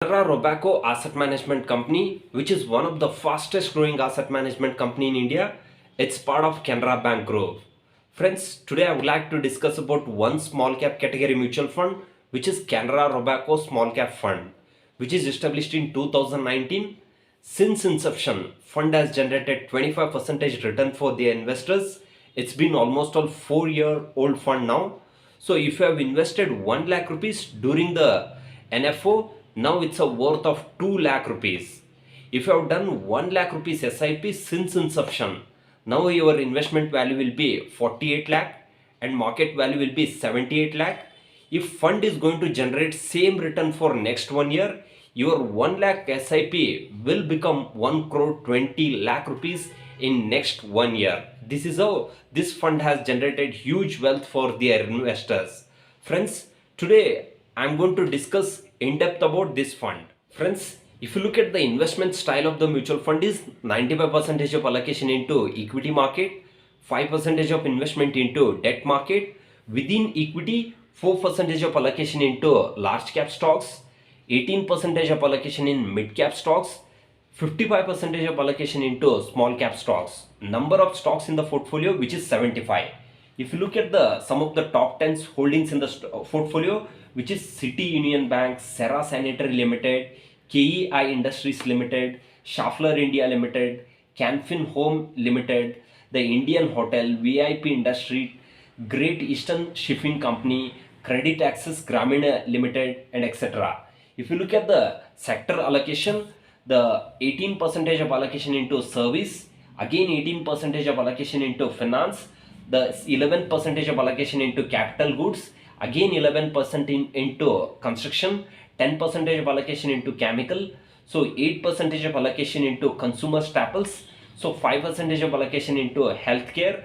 Canara Robeco Asset Management Company, which is one of the fastest growing asset management company in India. It's part of Canara Bank Group. Friends, today I would like to discuss about one small cap category mutual fund, which is Canara Robeco Small Cap Fund, which is established in 2019. Since inception, fund has generated 25% return for the investors. It's been almost a 4-year old fund now. So if you have invested 1 lakh rupees during the NFO, now it's a worth of 2 lakh rupees. If you have done 1 lakh rupees SIP since inception, now your investment value will be 48 lakh and market value will be 78 lakh. If fund is going to generate same return for next 1 year, your 1 lakh SIP will become 1 crore 20 lakh rupees in next 1 year. This is how this fund has generated huge wealth for their investors. Friends, today I am going to discuss in depth about this fund. Friends, if you look at the investment style of the mutual fund is 95% of allocation into equity market, 5% of investment into debt market, within equity 4% of allocation into large cap stocks, 18% of allocation in mid cap stocks, 55% of allocation into small cap stocks. Number of stocks in the portfolio which is 75. If you look at the some of the top 10 holdings in the portfolio, which is City Union Bank, Serra Sanitary Limited, KEI Industries Limited, Schaeffler India Limited, Canfin Home Limited, the Indian Hotel, VIP Industry, Great Eastern Shipping Company, Credit Access Grameen Limited, and etc. If you look at the sector allocation, the 18% of allocation into service, again 18% of allocation into finance, the 11% of allocation into capital goods, again 11% into construction, 10% of allocation into chemical, so 8% of allocation into consumer staples, so 5% of allocation into healthcare,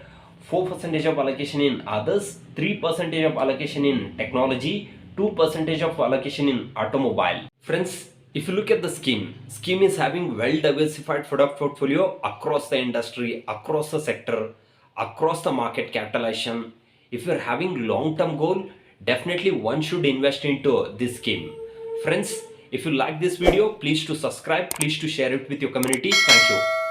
4% of allocation in others, 3% of allocation in technology, 2% of allocation in automobile. Friends, if you look at the scheme is having well diversified product portfolio across the industry, across the sector, across the market capitalization. If you're having long-term goal, definitely one should invest into this scheme. Friends, if you like this video, please to subscribe, please to share it with your community. Thank you.